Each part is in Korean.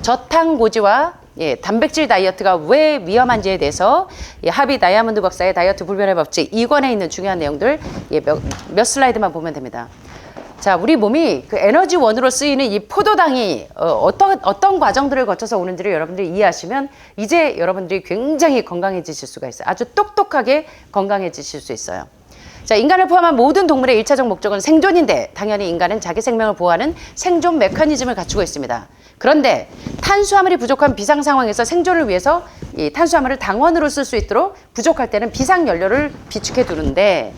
저탄고지와 단백질 다이어트가 왜 위험한지에 대해서 하비 다이아몬드 박사의 다이어트 불변의 법칙 2권에 있는 중요한 내용들 몇 슬라이드만 보면 됩니다. 자, 우리 몸이 그 에너지원으로 쓰이는 이 포도당이 어떤 과정들을 거쳐서 오는지를 여러분들이 이해하시면 이제 여러분들이 굉장히 건강해지실 수가 있어요. 아주 똑똑하게 건강해지실 수 있어요. 자, 인간을 포함한 모든 동물의 1차적 목적은 생존인데 당연히 인간은 자기 생명을 보호하는 생존 메커니즘을 갖추고 있습니다. 그런데 탄수화물이 부족한 비상 상황에서 생존을 위해서 이 탄수화물을 당원으로 쓸 수 있도록 부족할 때는 비상연료를 비축해 두는데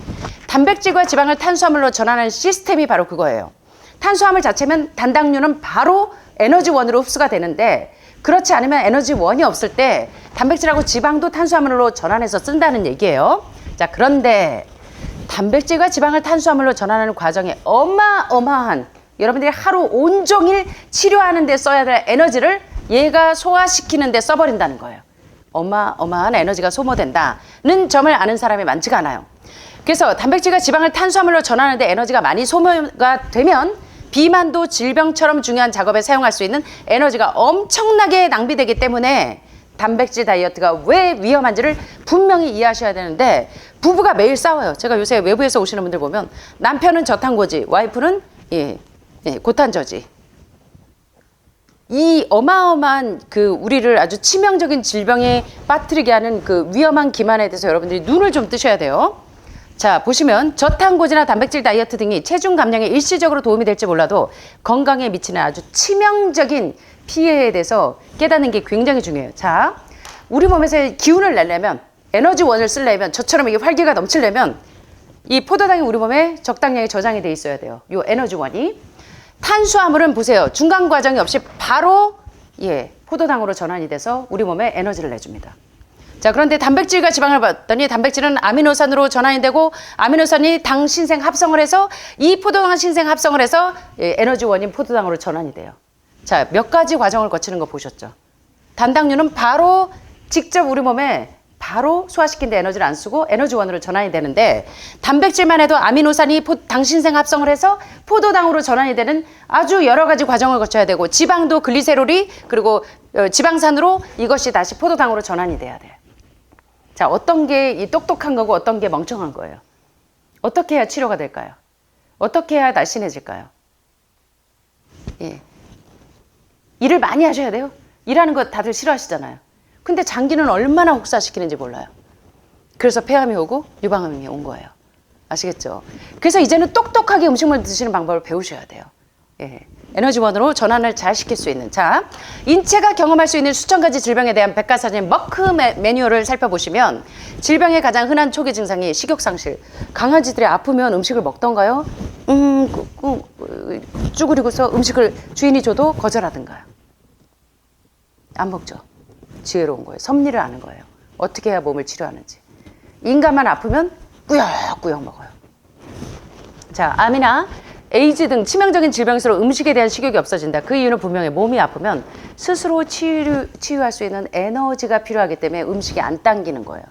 단백질과 지방을 탄수화물로 전환하는 시스템이 바로 그거예요. 탄수화물 자체면 단당류는 바로 에너지원으로 흡수가 되는데 그렇지 않으면 에너지원이 없을 때 단백질하고 지방도 탄수화물로 전환해서 쓴다는 얘기예요. 자, 그런데 단백질과 지방을 탄수화물로 전환하는 과정에 어마어마한 여러분들이 하루 온종일 치료하는 데 써야 될 에너지를 얘가 소화시키는 데 써버린다는 거예요. 어마어마한 에너지가 소모된다는 점을 아는 사람이 많지가 않아요. 그래서 단백질과 지방을 탄수화물로 전환하는데 에너지가 많이 소모가 되면 비만도 질병처럼 중요한 작업에 사용할 수 있는 에너지가 엄청나게 낭비되기 때문에 단백질 다이어트가 왜 위험한지를 분명히 이해하셔야 되는데 부부가 매일 싸워요. 제가 요새 외부에서 오시는 분들 보면 남편은 저탄고지, 와이프는 고탄저지. 이 어마어마한 그 우리를 아주 치명적인 질병에 빠뜨리게 하는 그 위험한 기만에 대해서 여러분들이 눈을 좀 뜨셔야 돼요. 자, 보시면 저탄고지나 단백질 다이어트 등이 체중 감량에 일시적으로 도움이 될지 몰라도 건강에 미치는 아주 치명적인 피해에 대해서 깨닫는 게 굉장히 중요해요. 자, 우리 몸에서 기운을 내려면 에너지원을 쓰려면 저처럼 이게 활기가 넘치려면 이 포도당이 우리 몸에 적당량의 저장이 돼 있어야 돼요. 요 에너지원이. 탄수화물은 보세요. 중간 과정이 없이 바로 포도당으로 전환이 돼서 우리 몸에 에너지를 내줍니다. 자, 그런데 단백질과 지방을 봤더니 단백질은 아미노산으로 전환이 되고 아미노산이 당 신생 합성을 해서 이 포도당 신생 합성을 해서 에너지원인 포도당으로 전환이 돼요. 자, 몇 가지 과정을 거치는 거 보셨죠? 단당류는 바로 직접 우리 몸에 바로 소화시킨 데 에너지를 안 쓰고 에너지원으로 전환이 되는데 단백질만 해도 아미노산이 당신생 합성을 해서 포도당으로 전환이 되는 아주 여러 가지 과정을 거쳐야 되고 지방도 글리세롤이 그리고 지방산으로 이것이 다시 포도당으로 전환이 돼야 돼요. 자, 어떤 게 이 똑똑한 거고 어떤 게 멍청한 거예요? 어떻게 해야 치료가 될까요? 어떻게 해야 날씬해질까요? 일을 많이 하셔야 돼요. 일하는 거 다들 싫어하시잖아요. 근데 장기는 얼마나 혹사시키는지 몰라요. 그래서 폐암이 오고 유방암이 온 거예요. 아시겠죠? 그래서 이제는 똑똑하게 음식물 드시는 방법을 배우셔야 돼요. 에너지원으로 전환을 잘 시킬 수 있는. 자, 인체가 경험할 수 있는 수천 가지 질병에 대한 백과사전 머크 매뉴얼을 살펴보시면 질병의 가장 흔한 초기 증상이 식욕상실. 강아지들이 아프면 음식을 먹던가요? 쭈그리고서 음식을 주인이 줘도 거절하던가요? 안 먹죠. 지혜로운 거예요. 섭리를 아는 거예요. 어떻게 해야 몸을 치료하는지. 인간만 아프면 꾸역꾸역 먹어요. 자, 암이나 에이즈 등 치명적인 질병일수록 음식에 대한 식욕이 없어진다. 그 이유는 분명히 몸이 아프면 스스로 치유할 수 있는 에너지가 필요하기 때문에 음식이 안 당기는 거예요.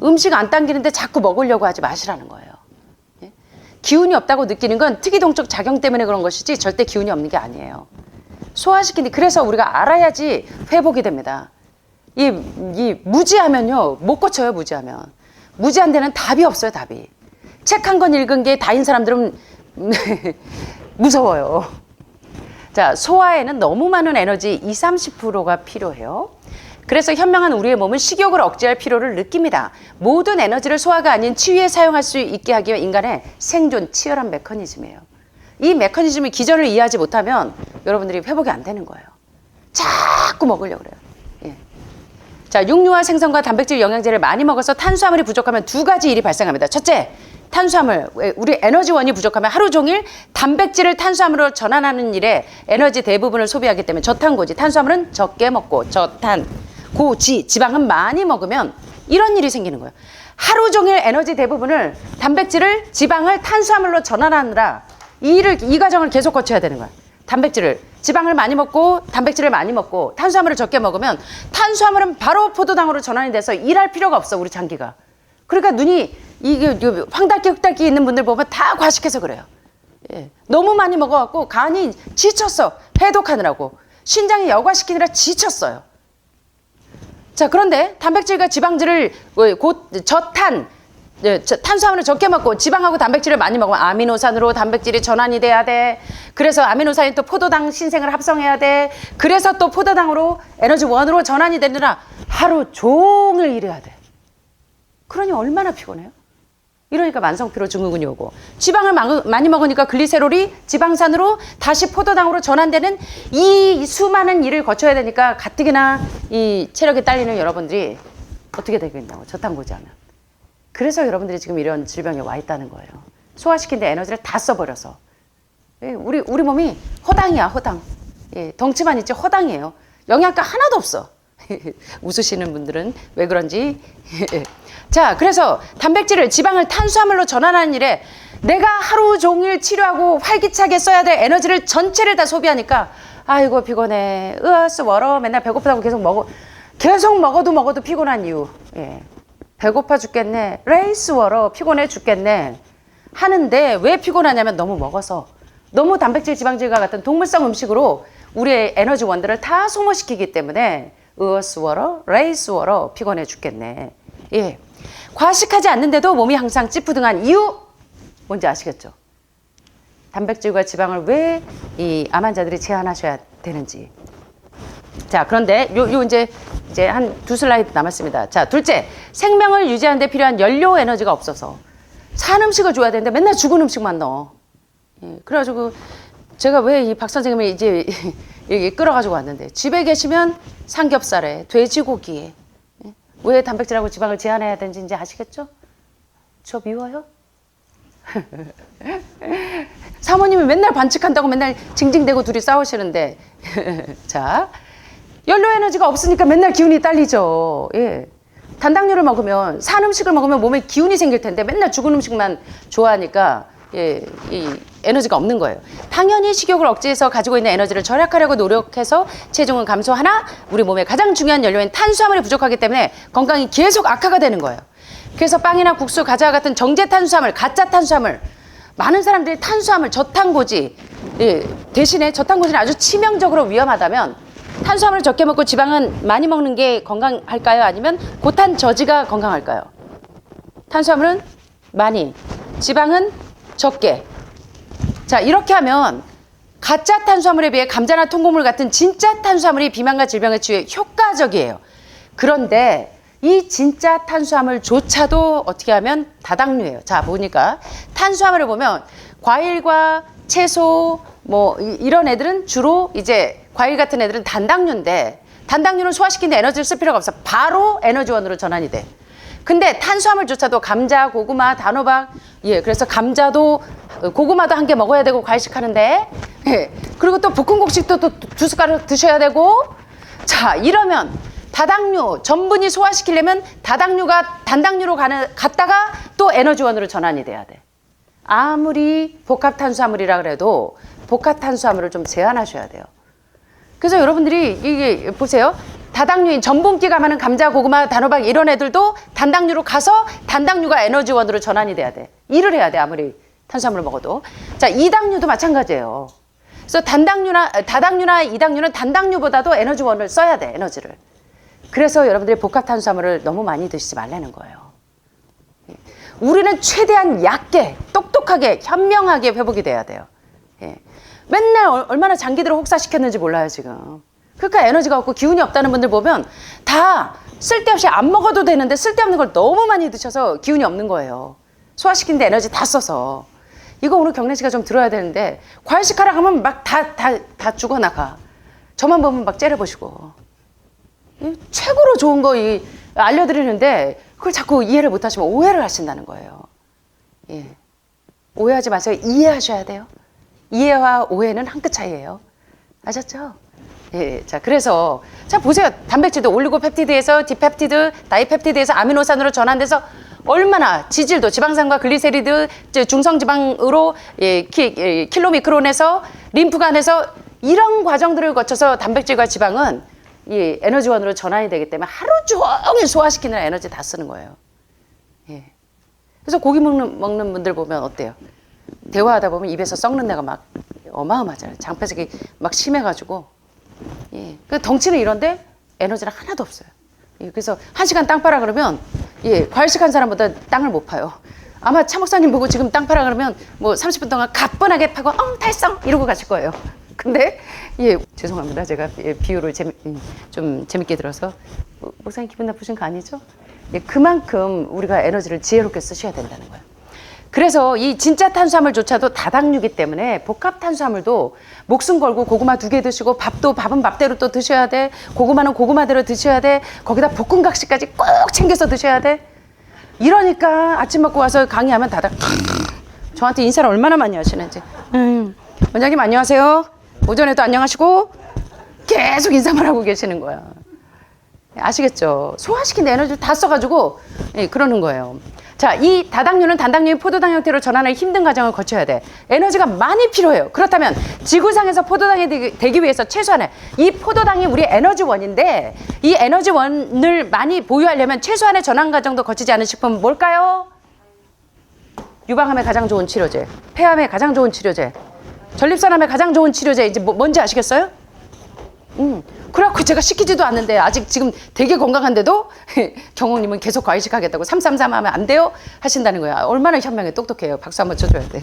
음식 안 당기는데 자꾸 먹으려고 하지 마시라는 거예요. 기운이 없다고 느끼는 건 특이동적 작용 때문에 그런 것이지 절대 기운이 없는 게 아니에요. 소화시키니 그래서 우리가 알아야지 회복이 됩니다. 이 무지하면요 못 고쳐요. 무지한 데는 답이 없어요. 답이. 책 한 권 읽은 게 다인 사람들은 무서워요. 자, 소화에는 너무 많은 에너지 20-30%가 필요해요. 그래서 현명한 우리의 몸은 식욕을 억제할 필요를 느낍니다. 모든 에너지를 소화가 아닌 치유에 사용할 수 있게 하기 위해 인간의 생존 치열한 메커니즘이에요. 이 메커니즘의 기전을 이해하지 못하면 여러분들이 회복이 안 되는 거예요. 자꾸 먹으려고 그래요. 자, 육류와 생선과 단백질 영양제를 많이 먹어서 탄수화물이 부족하면 두 가지 일이 발생합니다. 첫째, 탄수화물, 우리 에너지원이 부족하면 하루 종일 단백질을 탄수화물로 전환하는 일에 에너지 대부분을 소비하기 때문에 저탄고지, 탄수화물은 적게 먹고 저탄고지, 지방은 많이 먹으면 이런 일이 생기는 거예요. 하루 종일 에너지 대부분을 단백질을, 지방을 탄수화물로 전환하느라 이 과정을 계속 거쳐야 되는 거야. 지방을 많이 먹고 단백질을 많이 먹고 탄수화물을 적게 먹으면 탄수화물은 바로 포도당으로 전환이 돼서 일할 필요가 없어, 우리 장기가. 그러니까 눈이 이게 황달기 흑달기 있는 분들 보면 다 과식해서 그래요. 너무 많이 먹어갖고 간이 지쳤어. 해독하느라고. 신장이 여과시키느라 지쳤어요. 자, 그런데 단백질과 지방질을 곧 탄수화물을 적게 먹고 지방하고 단백질을 많이 먹으면 아미노산으로 단백질이 전환이 돼야 돼. 그래서 아미노산이 또 포도당 신생을 합성해야 돼. 그래서 또 포도당으로 에너지원으로 전환이 되느라 하루 종일 일해야 돼. 그러니 얼마나 피곤해요? 이러니까 만성피로 증후군이 오고, 지방을 많이 먹으니까 글리세롤이 지방산으로 다시 포도당으로 전환되는 이 수많은 일을 거쳐야 되니까 가뜩이나 이 체력이 딸리는 여러분들이 어떻게 되겠냐고, 저탄고지하면. 그래서 여러분들이 지금 이런 질병에 와 있다는 거예요. 소화시키는데 에너지를 다 써버려서. 우리 몸이 허당이야, 허당. 예, 덩치만 있지 허당이에요. 영양가 하나도 없어. 웃으시는 분들은 왜 그런지. 자, 그래서 단백질을 지방을 탄수화물로 전환하는 일에 내가 하루 종일 치료하고 활기차게 써야 될 에너지를 전체를 다 소비하니까 아이고 피곤해, 으아쓰워러, 맨날 배고프다고 계속 먹어도 피곤한 이유. 예. 배고파 죽겠네, 레이스워러, 피곤해 죽겠네 하는데 왜 피곤하냐면 너무 먹어서, 너무 단백질 지방질과 같은 동물성 음식으로 우리의 에너지원들을 다 소모시키기 때문에 으어스워러, 레이스워러, 피곤해 죽겠네. 예. 과식하지 않는데도 몸이 항상 찌뿌둥한 이유 뭔지 아시겠죠? 단백질과 지방을 왜 이 암 환자들이 제한하셔야 되는지. 자, 그런데 요 이제 한 두 슬라이드 남았습니다. 자, 둘째, 생명을 유지하는 데 필요한 연료 에너지가 없어서 산 음식을 줘야 되는데 맨날 죽은 음식만 넣어. 예, 그래가지고 제가 왜 이 박 선생님을 이제 여기 끌어가지고 왔는데, 집에 계시면 삼겹살에, 돼지고기에, 왜 단백질하고 지방을 제한해야 되는지 이제 아시겠죠? 저 미워요? 사모님이 맨날 반칙한다고 맨날 징징대고 둘이 싸우시는데 자, 연료 에너지가 없으니까 맨날 기운이 딸리죠. 예. 단당류를 먹으면, 산 음식을 먹으면 몸에 기운이 생길 텐데 맨날 죽은 음식만 좋아하니까 예, 이 에너지가 없는 거예요. 당연히 식욕을 억제해서 가지고 있는 에너지를 절약하려고 노력해서 체중은 감소하나 우리 몸의 가장 중요한 연료인 탄수화물이 부족하기 때문에 건강이 계속 악화가 되는 거예요. 그래서 빵이나 국수, 과자와 같은 정제 탄수화물, 가짜 탄수화물, 많은 사람들이 탄수화물, 저탄고지, 예, 대신에 저탄고지는 아주 치명적으로 위험하다면 탄수화물을 적게 먹고 지방은 많이 먹는 게 건강할까요? 아니면 고탄 저지가 건강할까요? 탄수화물은 많이, 지방은 적게. 자, 이렇게 하면 가짜 탄수화물에 비해 감자나 통곡물 같은 진짜 탄수화물이 비만과 질병의 치유에 효과적이에요. 그런데 이 진짜 탄수화물조차도 어떻게 하면 다당류예요. 자, 보니까 탄수화물을 보면 과일과 채소 뭐 이런 애들은 주로 이제 과일 같은 애들은 단당류인데, 단당류는 소화시키는데 에너지를 쓸 필요가 없어. 바로 에너지원으로 전환이 돼. 근데 탄수화물조차도 감자, 고구마, 단호박, 예, 그래서 감자도 고구마도 한 개 먹어야 되고 과일식하는데, 예, 그리고 또 볶음국식도 또 두 숟가락 드셔야 되고. 자, 이러면 다당류 전분이 소화시키려면 다당류가 단당류로 갔다가 또 에너지원으로 전환이 돼야 돼. 아무리 복합탄수화물이라 그래도 복합탄수화물을 좀 제한하셔야 돼요. 그래서 여러분들이 이게 보세요. 다당류인 전분기가 많은 감자, 고구마, 단호박 이런 애들도 단당류로 가서 단당류가 에너지원으로 전환이 돼야 돼. 일을 해야 돼, 아무리 탄수화물을 먹어도. 자, 이당류도 마찬가지예요. 그래서 다당류나 이당류는 단당류보다도 에너지원을 써야 돼, 에너지를. 그래서 여러분들이 복합탄수화물을 너무 많이 드시지 말라는 거예요. 우리는 최대한 얕게, 똑똑하게, 현명하게 회복이 돼야 돼요. 예. 맨날 얼마나 장기들을 혹사시켰는지 몰라요, 지금. 그러니까 에너지가 없고 기운이 없다는 분들 보면 다 쓸데없이 안 먹어도 되는데 쓸데없는 걸 너무 많이 드셔서 기운이 없는 거예요. 소화시키는데 에너지 다 써서. 이거 오늘 경래 씨가 좀 들어야 되는데, 과일식하라 하면 막 다 죽어나가. 저만 보면 막 째려보시고. 최고로 좋은 거 알려드리는데 그걸 자꾸 이해를 못하시면 오해를 하신다는 거예요. 예. 오해하지 마세요. 이해하셔야 돼요. 이해와 오해는 한 끗 차이예요. 아셨죠? 예. 자, 그래서 자 보세요. 단백질도 올리고펩티드에서 디펩티드, 다이펩티드에서 아미노산으로 전환돼서 얼마나 지질도 지방산과 글리세리드, 중성지방으로 킬로미크론에서 림프관에서 이런 과정들을 거쳐서 단백질과 지방은 이 에너지원으로 전환이 되기 때문에 하루 종일 소화시키는 에너지 다 쓰는 거예요. 예. 그래서 고기 먹는 분들 보면 어때요? 대화하다 보면 입에서 썩는 내가 막 어마어마하잖아요. 장폐색이 막 심해가지고. 예. 그 덩치는 이런데 에너지는 하나도 없어요. 예. 그래서 1시간 땅 파라 그러면 예, 과일식 한 사람보다 땅을 못 파요. 아마 차 목사님 보고 지금 땅 파라 그러면 뭐 30분 동안 가뿐하게 파고 달성 이러고 가실 거예요. 근데 예, 죄송합니다. 제가 예, 비유를 좀 재밌게 들어서 목사님 기분 나쁘신 거 아니죠? 예, 그만큼 우리가 에너지를 지혜롭게 쓰셔야 된다는 거예요. 그래서 이 진짜 탄수화물조차도 다당류이기 때문에 복합 탄수화물도 목숨 걸고 고구마 2개 드시고 밥은 밥대로 또 드셔야 돼. 고구마는 고구마대로 드셔야 돼. 거기다 볶음각시까지 꼭 챙겨서 드셔야 돼. 이러니까 아침 먹고 와서 강의하면 다들 저한테 인사를 얼마나 많이 하시는지. 원장님 안녕하세요. 오전에도 안녕하시고 계속 인사만 하고 계시는 거야. 아시겠죠? 소화시킨 에너지를 다 써가지고 예, 그러는 거예요. 자, 이 다당류는 단당류인 포도당 형태로 전환하는 힘든 과정을 거쳐야 돼. 에너지가 많이 필요해요. 그렇다면 지구상에서 포도당이 되기 위해서 최소한의 이 포도당이 우리 에너지원인데 이 에너지원을 많이 보유하려면 최소한의 전환 과정도 거치지 않은 식품은 뭘까요? 유방암에 가장 좋은 치료제, 폐암에 가장 좋은 치료제, 전립선암에 가장 좋은 치료제 이제 뭔지 아시겠어요? 그래갖고 제가 시키지도 않는데 아직 지금 되게 건강한데도 경호님은 계속 과일식 하겠다고 333 하면 안 돼요? 하신다는 거야. 얼마나 현명해 똑똑해요. 박수 한번 쳐줘야 돼.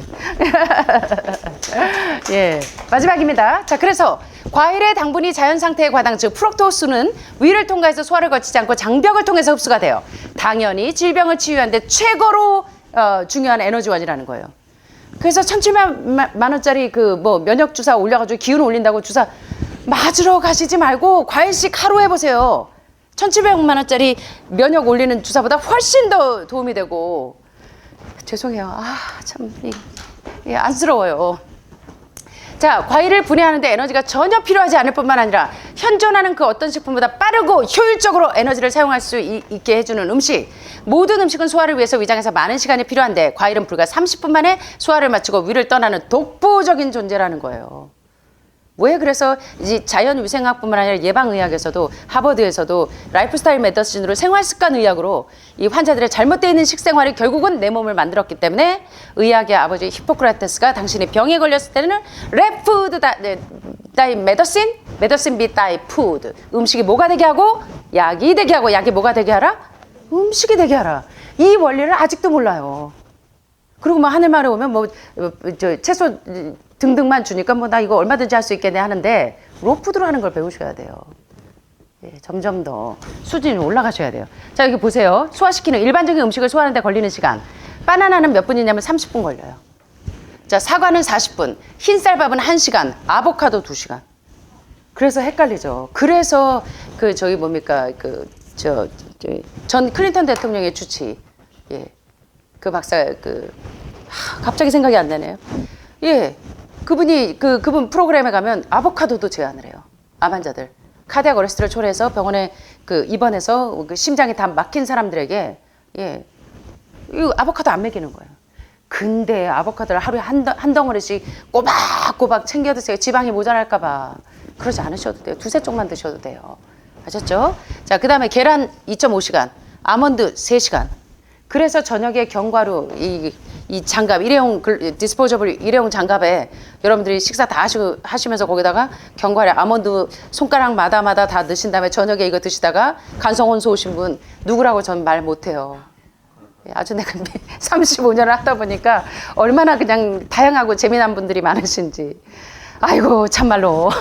예, 마지막입니다. 자, 그래서 과일의 당분이 자연 상태의 과당 즉 프룩토스는 위를 통과해서 소화를 거치지 않고 장벽을 통해서 흡수가 돼요. 당연히 질병을 치유하는 데 최고로 중요한 에너지원이라는 거예요. 그래서 1,700만 원짜리 그 뭐 면역 주사 올려가지고 기운 올린다고 주사 맞으러 가시지 말고 과일식 하루 해보세요. 1,700만 원짜리 면역 올리는 주사보다 훨씬 더 도움이 되고. 죄송해요. 참 안쓰러워요. 자, 과일을 분해하는데 에너지가 전혀 필요하지 않을 뿐만 아니라 현존하는 그 어떤 식품보다 빠르고 효율적으로 에너지를 사용할 수 있게 해주는 음식. 모든 음식은 소화를 위해서 위장에서 많은 시간이 필요한데 과일은 불과 30분 만에 소화를 마치고 위를 떠나는 독보적인 존재라는 거예요. 왜 그래서 이 자연위생학뿐만 아니라 예방의학에서도 하버드에서도 라이프스타일 메디신으로 생활습관의학으로 이 환자들의 잘못되어 있는 식생활이 결국은 내 몸을 만들었기 때문에 의학의 아버지 히포크라테스가 당신이 병에 걸렸을 때는 레푸드 다이 메더신 비 다이 푸드 음식이 뭐가 되게 하고 약이 되게 하고 약이 뭐가 되게 하라? 음식이 되게 하라. 이 원리를 아직도 몰라요. 그리고 뭐 하늘말에 오면 뭐 저 채소 등등만 주니까 뭐 나 이거 얼마든지 할 수 있겠네 하는데 로푸드로 하는 걸 배우셔야 돼요. 예, 점점 더 수준이 올라가셔야 돼요. 자, 여기 보세요. 소화시키는 일반적인 음식을 소화하는 데 걸리는 시간. 바나나는 몇 분이냐면 30분 걸려요. 자, 사과는 40분, 흰쌀밥은 1시간, 아보카도 2시간. 그래서 헷갈리죠. 그래서 그 저기 뭡니까 전 클린턴 대통령의 주치, 예, 그 박사 갑자기 생각이 안 나네요. 예, 그분 프로그램에 가면 아보카도도 제안을 해요. 암 환자들 카디악 어레스트를 초래해서 병원에 입원해서 심장이 다 막힌 사람들에게 예, 이 아보카도 안 먹이는 거예요. 근데 아보카도를 하루에 한 덩어리씩 꼬박꼬박 챙겨 드세요. 지방이 모자랄까봐. 그러지 않으셔도 돼요. 2-3쪽만 드셔도 돼요. 아셨죠? 자, 그 다음에 계란 2.5시간, 아몬드 3시간. 그래서 저녁에 견과류, 이 장갑, 디스포저블 일회용 장갑에 여러분들이 식사 다 하시면서 거기다가 견과류, 아몬드 손가락마다 다 넣으신 다음에 저녁에 이거 드시다가 간성혼수 오신 분 누구라고 전 말 못해요. 아주 내가 35년을 하다 보니까 얼마나 그냥 다양하고 재미난 분들이 많으신지. 아이고, 참말로.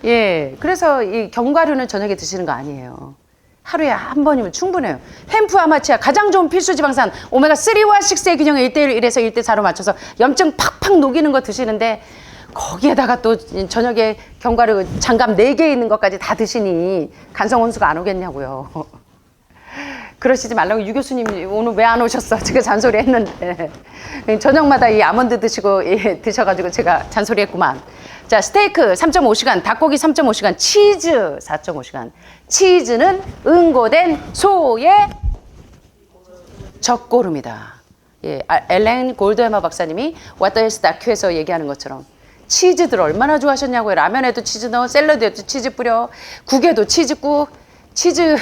예, 그래서 이 견과류는 저녁에 드시는 거 아니에요. 하루에 한 번이면 충분해요. 햄프 아마치아 가장 좋은 필수 지방산 오메가3와 6의 균형을 1:1에서 1:4로 맞춰서 염증 팍팍 녹이는 거 드시는데 거기에다가 또 저녁에 견과류 장갑 4개 있는 것까지 다 드시니 간성혼수가 안 오겠냐고요. 그러시지 말라고 유 교수님이 오늘 왜 안 오셨어? 제가 잔소리 했는데 저녁마다 이 아몬드 드시고 드셔가지고 제가 잔소리 했구만. 자, 스테이크 3.5시간, 닭고기 3.5시간, 치즈 4.5시간. 치즈는 응고된 소의 젖고름이다. 예, 엘렌 골드헤머 박사님이 What the Health 다큐에서 얘기하는 것처럼 치즈들 얼마나 좋아하셨냐고요. 라면에도 치즈 넣어, 샐러드에도 치즈 뿌려, 국에도 치즈국. 치즈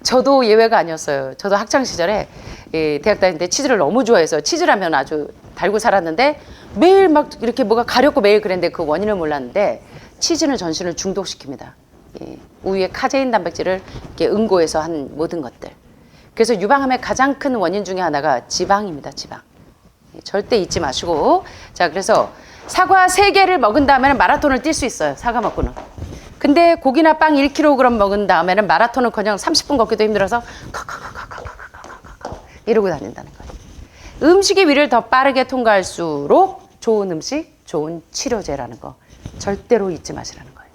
저도 예외가 아니었어요. 저도 학창 시절에 대학 다닐 때 치즈를 너무 좋아해서 치즈라면 아주 달고 살았는데 매일 막 이렇게 뭐가 가렵고 매일 그랬는데 그 원인을 몰랐는데 치즈는 전신을 중독시킵니다. 예, 우유에 카제인 단백질을 이렇게 응고해서 한 모든 것들. 그래서 유방암의 가장 큰 원인 중에 하나가 지방입니다. 지방. 예, 절대 잊지 마시고. 자, 그래서 사과 3개를 먹은 다음에는 마라톤을 뛸 수 있어요. 사과 먹고는. 근데 고기나 빵 1kg 먹은 다음에는 마라톤은 그냥 30분 걷기도 힘들어서 이러고 다닌다는 거예요. 음식의 위를 더 빠르게 통과할수록 좋은 음식, 좋은 치료제라는 거 절대로 잊지 마시라는 거예요.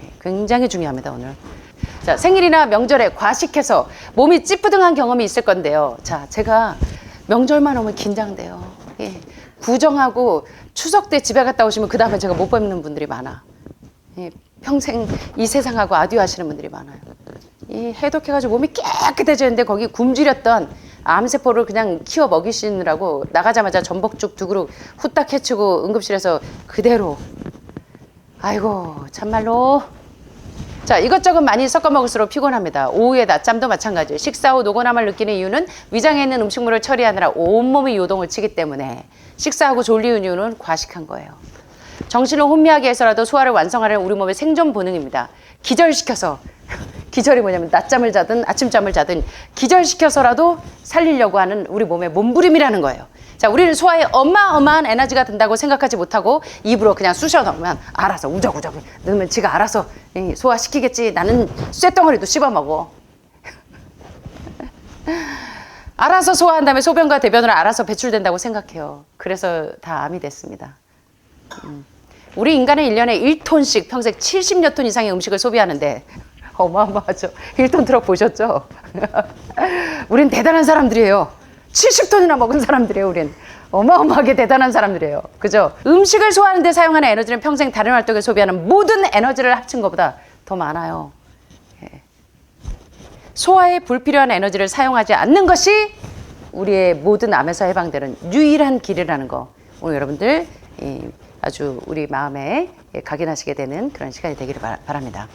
예, 굉장히 중요합니다, 오늘. 자, 생일이나 명절에 과식해서 몸이 찌뿌둥한 경험이 있을 건데요. 자, 제가 명절만 오면 긴장돼요. 예, 구정하고 추석 때 집에 갔다 오시면 그 다음에 제가 못 뵙는 분들이 많아. 예, 평생 이 세상하고 아듀 하시는 분들이 많아요. 이 해독해가지고 몸이 깨끗해지는데 거기 굶주렸던 암세포를 그냥 키워 먹이시느라고 나가자마자 전복죽 2그릇 후딱 해치고 응급실에서 그대로. 아이고 참말로. 자, 이것저것 많이 섞어 먹을수록 피곤합니다. 오후에 낮잠도 마찬가지예요. 식사 후 노곤함을 느끼는 이유는 위장에 있는 음식물을 처리하느라 온몸이 요동을 치기 때문에 식사하고 졸리는 이유는 과식한 거예요. 정신을 혼미하게 해서라도 소화를 완성하려는 우리 몸의 생존 본능입니다. 기절시켜서, 기절이 뭐냐면 낮잠을 자든 아침잠을 자든 기절시켜서라도 살리려고 하는 우리 몸의 몸부림이라는 거예요. 자, 우리는 소화에 어마어마한 에너지가 든다고 생각하지 못하고 입으로 그냥 쑤셔 넣으면 알아서 우적우적 넣으면 지가 알아서 소화시키겠지. 나는 쇳덩어리도 씹어 먹어. 알아서 소화한 다음에 소변과 대변으로 알아서 배출된다고 생각해요. 그래서 다 암이 됐습니다. 우리 인간은 1년에 1톤씩 평생 70여 톤 이상의 음식을 소비하는데 어마어마하죠. 1톤 트럭 보셨죠? 우린 대단한 사람들이에요. 70톤이나 먹은 사람들이에요. 우린 어마어마하게 대단한 사람들이에요. 그죠? 음식을 소화하는 데 사용하는 에너지는 평생 다른 활동에 소비하는 모든 에너지를 합친 것보다 더 많아요. 예. 소화에 불필요한 에너지를 사용하지 않는 것이 우리의 모든 암에서 해방되는 유일한 길이라는 거 오늘 여러분들 아주 우리 마음에 각인하시게 되는 그런 시간이 되기를 바랍니다.